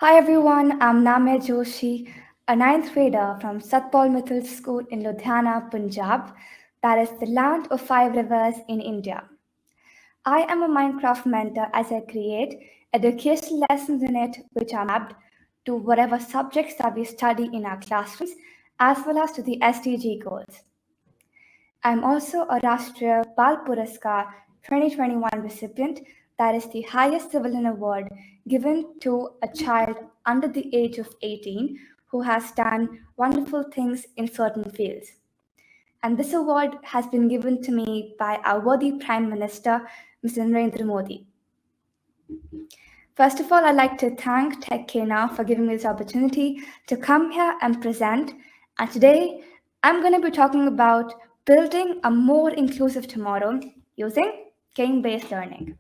Hi everyone, I'm Namya Joshi, a ninth grader from Satpal Mithil School in Ludhiana, Punjab, that is the land of five rivers in India. I am a Minecraft mentor as I create educational lessons in it which are mapped to whatever subjects that we study in our classrooms as well as to the SDG goals. I'm also a Rashtriya Bal Puraskar 2021 recipient, that is the highest civilian award given to a child under the age of 18 who has done wonderful things in certain fields. And this award has been given to me by our worthy Prime Minister, Mr. Narendra Modi. First of all, I'd like to thank Tech Kena for giving me this opportunity to come here and present. And today, I'm going to be talking about building a more inclusive tomorrow using game-based learning.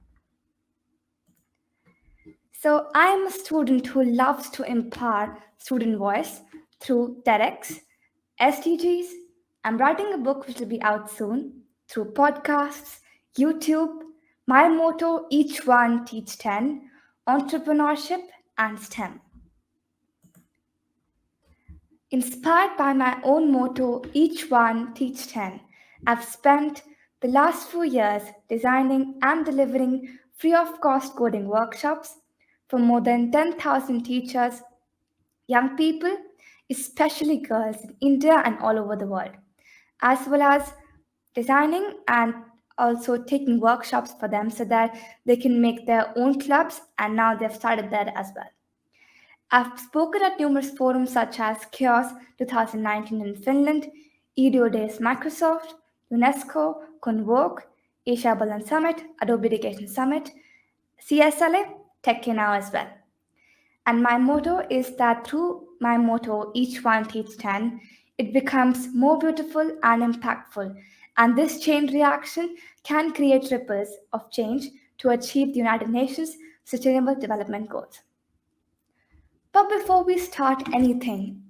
So I'm a student who loves to empower student voice through TEDx, SDGs. I'm writing a book which will be out soon through podcasts, YouTube. My motto, each one teach 10, entrepreneurship and STEM. Inspired by my own motto, each one teach 10, I've spent the last few years designing and delivering free of cost coding workshops for more than 10,000 teachers, young people, especially girls in India and all over the world, as well as designing and also taking workshops for them so that they can make their own clubs, and now they've started that as well. I've spoken at numerous forums such as Chaos 2019 in Finland, EDO Days Microsoft, UNESCO, Convoke, Asia Balance Summit, Adobe Education Summit, CSLA, Tech Now as well. And my motto is that through my motto, each one teach 10, it becomes more beautiful and impactful. And this chain reaction can create ripples of change to achieve the United Nations Sustainable Development Goals. But before we start anything,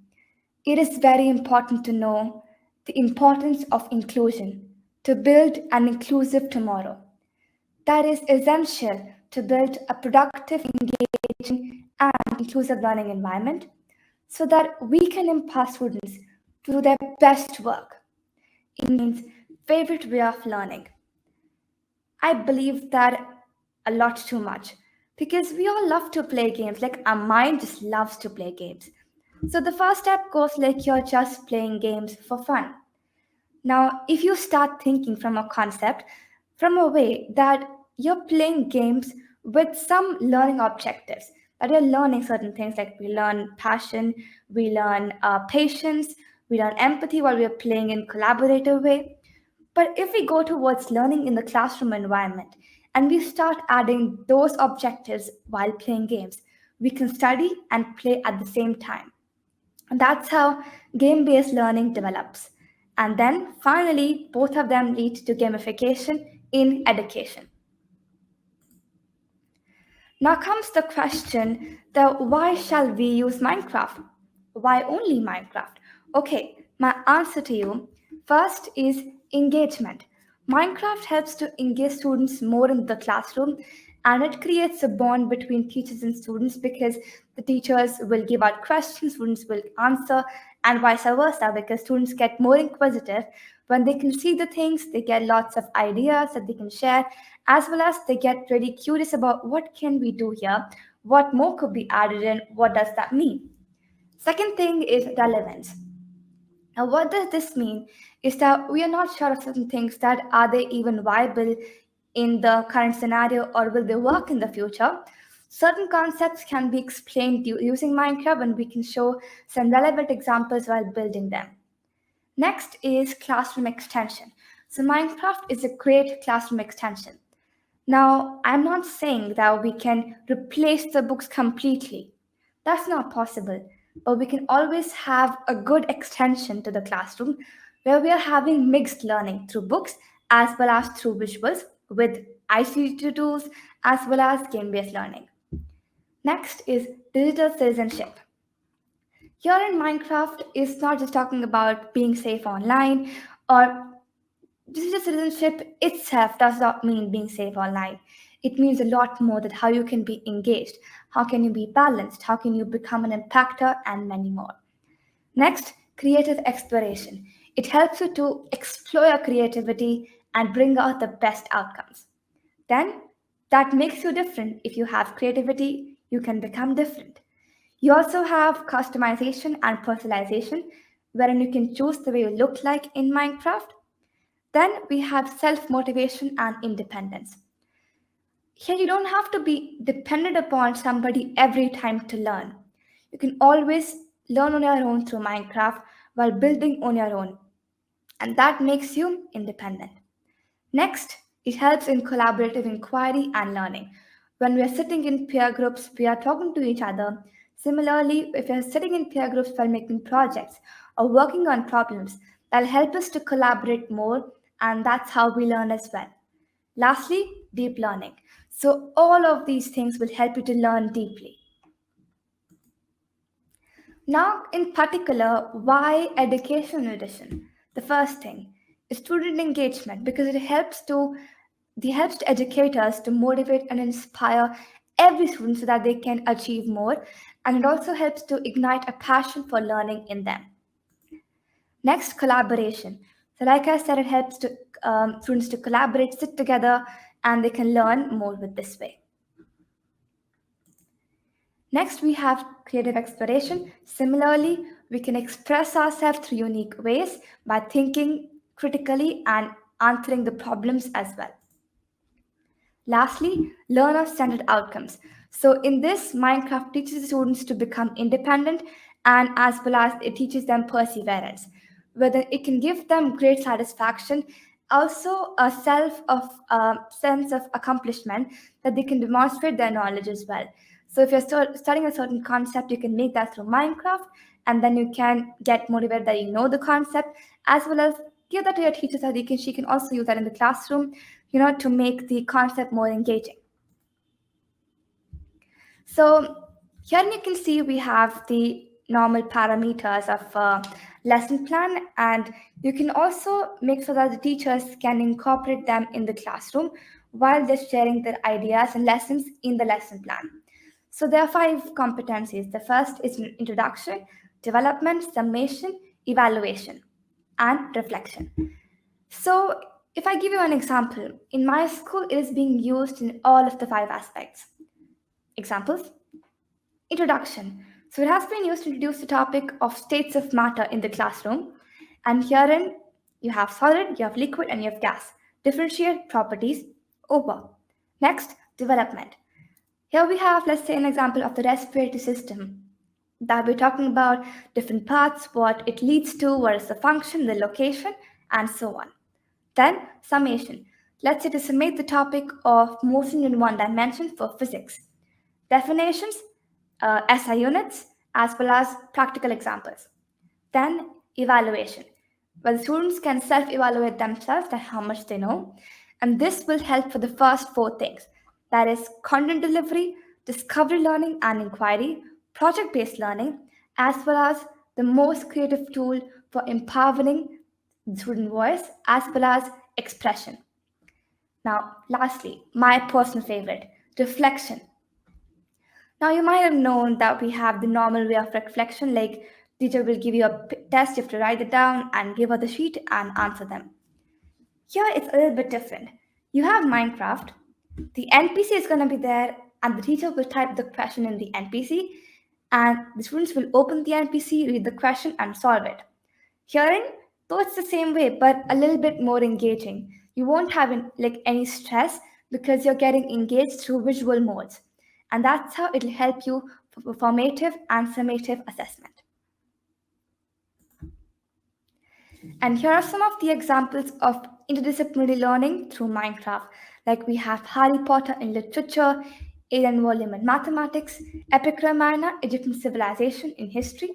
it is very important to know the importance of inclusion to build an inclusive tomorrow. That is essential to build a productive, engaging, and inclusive learning environment so that we can empower students to do their best work. It means favorite way of learning. I believe that a lot too much because we all love to play games. Like our mind just loves to play games. So the first step goes like you're just playing games for fun. Now, if you start thinking from a concept, from a way that you're playing games with some learning objectives, that you're learning certain things like we learn passion, we learn patience, we learn empathy while we're playing in collaborative way. But if we go towards learning in the classroom environment and we start adding those objectives while playing games, we can study and play at the same time. And that's how game based learning develops. And then finally, both of them lead to gamification in education. Now comes the question that why shall we use Minecraft? Why only Minecraft? Okay, my answer to you first is engagement. Minecraft helps to engage students more in the classroom, and it creates a bond between teachers and students because the teachers will give out questions, students will answer, and vice versa because students get more inquisitive when they can see the things, they get lots of ideas that they can share, as well as they get really curious about what can we do here, what more could be added in, what does that mean. Second thing is relevance. Now, what does this mean is that we are not sure of certain things, that are they even viable in the current scenario or will they work in the future. Certain concepts can be explained using Minecraft, and we can show some relevant examples while building them. Next is classroom extension. So Minecraft is a great classroom extension. Now, I'm not saying that we can replace the books completely. That's not possible. But we can always have a good extension to the classroom where we are having mixed learning through books as well as through visuals with ICT tools as well as game based learning. Next is digital citizenship. Here in Minecraft, it's not just talking about being safe online, or digital citizenship itself does not mean being safe online. It means a lot more that how you can be engaged, how can you be balanced, how can you become an impactor, and many more. Next, creative exploration. It helps you to explore your creativity and bring out the best outcomes. Then, that makes you different. If you have creativity, you can become different. You also have customization and personalization, wherein you can choose the way you look like in Minecraft. Then we have self motivation and independence. Here, you don't have to be dependent upon somebody every time to learn. You can always learn on your own through Minecraft while building on your own, and that makes you independent. Next, it helps in collaborative inquiry and learning. When we are sitting in peer groups, we are talking to each other. Similarly, if we are sitting in peer groups while making projects or working on problems, that'll help us to collaborate more, and that's how we learn as well. Lastly, deep learning. So, all of these things will help you to learn deeply. Now, in particular, why education edition? The first thing is student engagement because it helps to educators to motivate and inspire every student so that they can achieve more, and it also helps to ignite a passion for learning in them. Next, collaboration. So, like I said, it helps to students to collaborate, sit together, and they can learn more with this way. Next, we have creative exploration. Similarly, we can express ourselves through unique ways by thinking critically and answering the problems as well. Lastly, learner centered outcomes. So, in this, Minecraft teaches students to become independent and as well as it teaches them perseverance. Whether it can give them great satisfaction, also a sense of accomplishment that they can demonstrate their knowledge as well. So, if you're studying a certain concept, you can make that through Minecraft, and then you can get motivated that you know the concept, as well as give that to your teacher so that she can also use that in the classroom, to make the concept more engaging. So here you can see we have the normal parameters of lesson plan, and you can also make sure that the teachers can incorporate them in the classroom while they're sharing their ideas and lessons in the lesson plan. So there are 5 competencies. The first is introduction, development, summation, evaluation, and reflection. So, if I give you an example, in my school, it is being used in all of the 5 aspects. Examples: introduction. So, it has been used to introduce the topic of states of matter in the classroom. And herein, you have solid, you have liquid, and you have gas. Differentiate properties over. Next, development. Here we have, let's say, an example of the respiratory system that we're talking about different parts, what it leads to, what is the function, the location, and so on. Then, summation. Let's say to summate the topic of motion in one dimension for physics. Definitions, SI units, as well as practical examples. Then, evaluation, where the students can self evaluate themselves and how much they know. And this will help for the first 4 things, that is, content delivery, discovery learning and inquiry, project based learning, as well as the most creative tool for empowering the student voice as well as expression. Now, lastly, my personal favorite, reflection. Now, you might have known that we have the normal way of reflection, like teacher will give you a test, you have to write it down and give her the sheet and answer them. Here, it's a little bit different. You have Minecraft, the NPC is going to be there, and the teacher will type the question in the NPC, and the students will open the NPC, read the question, and solve it. Hearing, though it's the same way, but a little bit more engaging. You won't have any stress because you're getting engaged through visual modes. And that's how it'll help you for formative and summative assessment. And here are some of the examples of interdisciplinary learning through Minecraft. Like we have Harry Potter in literature, Alien Volume in mathematics, Epic Ramayana, Egyptian civilization in history.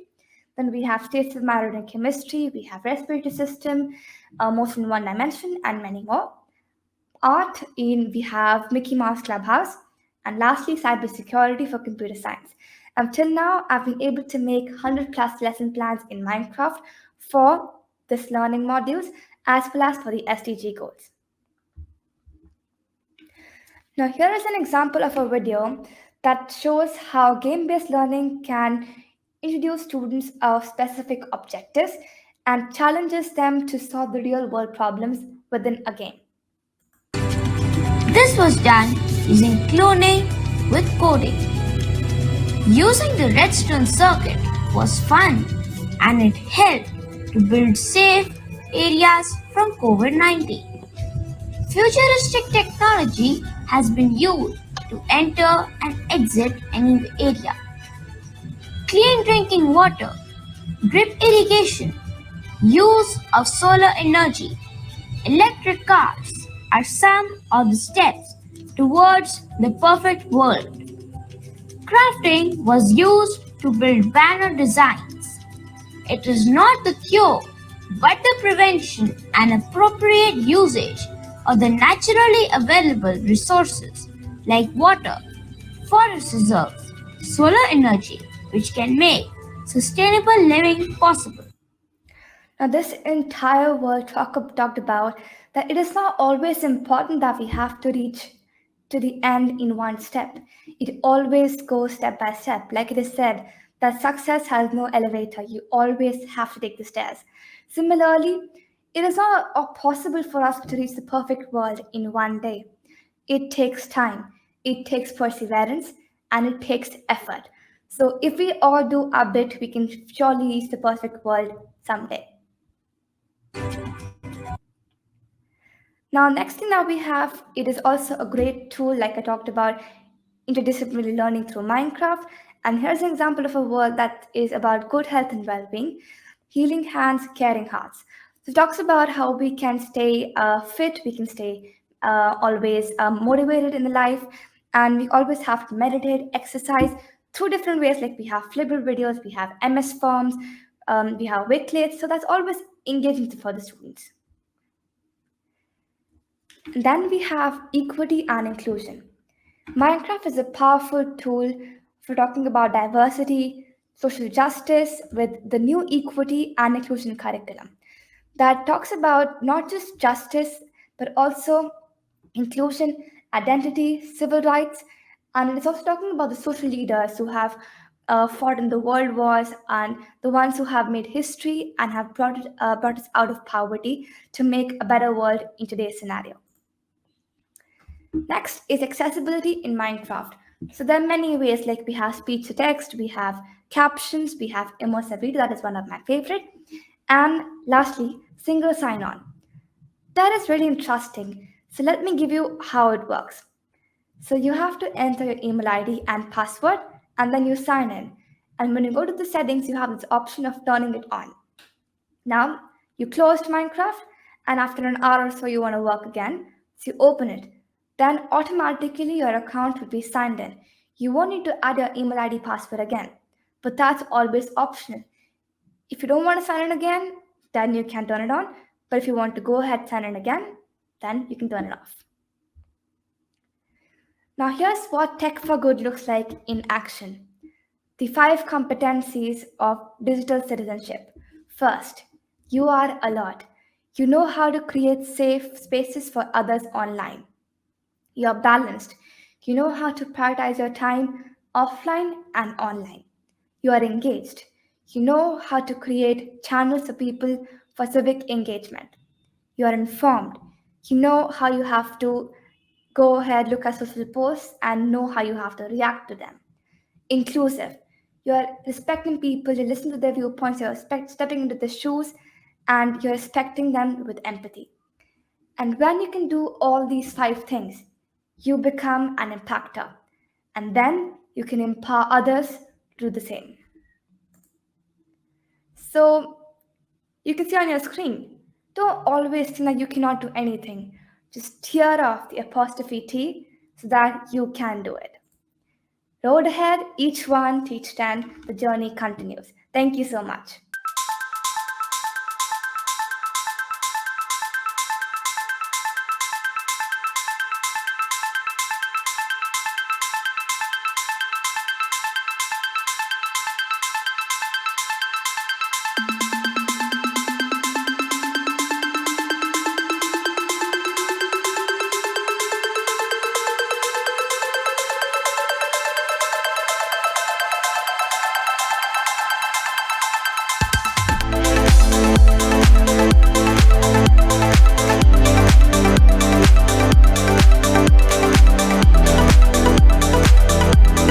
Then we have states of matter in chemistry, we have respiratory system, motion in one dimension, and many more. Art in we have Mickey Mouse Clubhouse, and lastly cybersecurity for computer science. Until now, I've been able to make 100 plus lesson plans in Minecraft for this learning modules as well as for the SDG goals. Now, here is an example of a video that shows how game based learning can introduce students of specific objectives and challenges them to solve the real world problems within a game. This was done using cloning with coding. Using the redstone circuit was fun and it helped to build safe areas from COVID 19. Futuristic technology has been used to enter and exit any area. Clean drinking water, drip irrigation, use of solar energy, electric cars are some of the steps towards the perfect world. Crafting was used to build banner designs. It is not the cure, but the prevention and appropriate usage of the naturally available resources like water, forest reserves, solar energy, which can make sustainable living possible. Now, this entire world talked about that it is not always important that we have to reach to the end in one step. It always goes step by step. Like it is said, that success has no elevator. You always have to take the stairs. Similarly, it is not possible for us to reach the perfect world in one day. It takes time, it takes perseverance, and it takes effort. So, if we all do our bit, we can surely reach the perfect world someday. Now, next thing that we have, it is also a great tool, like I talked about, interdisciplinary learning through Minecraft. And here's an example of a world that is about good health and well-being, healing hands, caring hearts. So it talks about how we can stay fit, we can stay always motivated in the life, and we always have to meditate, exercise through different ways. Like we have Flipboard videos, we have MS forms, we have Wikilets. So that's always engaging for the students. Then we have equity and inclusion. Minecraft is a powerful tool for talking about diversity, social justice with the new equity and inclusion curriculum that talks about not just justice but also inclusion, identity, civil rights, and it's also talking about the social leaders who have fought in the world wars and the ones who have made history and have brought us out of poverty to make a better world in today's scenario. Next is accessibility in Minecraft. So there are many ways, like we have speech to text, we have captions, we have immersive video, that is one of my favorite. And lastly, single sign-on. That is really interesting. So let me give you how it works. So you have to enter your email ID and password, and then you sign in. And when you go to the settings, you have this option of turning it on. Now, you closed Minecraft, and after an hour or so, you want to work again. So you open it. Then automatically your account will be signed in. You won't need to add your email ID password again, but that's always optional. If you don't want to sign in again, then you can turn it on. But if you want to go ahead and sign in again, then you can turn it off. Now, here's what Tech for Good looks like in action. The 5 competencies of digital citizenship. First, you are alert. You know how to create safe spaces for others online. You're balanced. You know how to prioritize your time offline and online. You are engaged. You know how to create channels for people for civic engagement. You are informed. You know how you have to go ahead, look at social posts, and know how you have to react to them. Inclusive. You are respecting people, you listen to their viewpoints, you're stepping into their shoes, and you're respecting them with empathy. And when you can do all these 5 things, you become an impactor. And then you can empower others to do the same. So you can see on your screen, don't always think that you cannot do anything. Just tear off the apostrophe T so that you can do it. Road ahead, each one, teach 10, the journey continues. Thank you so much.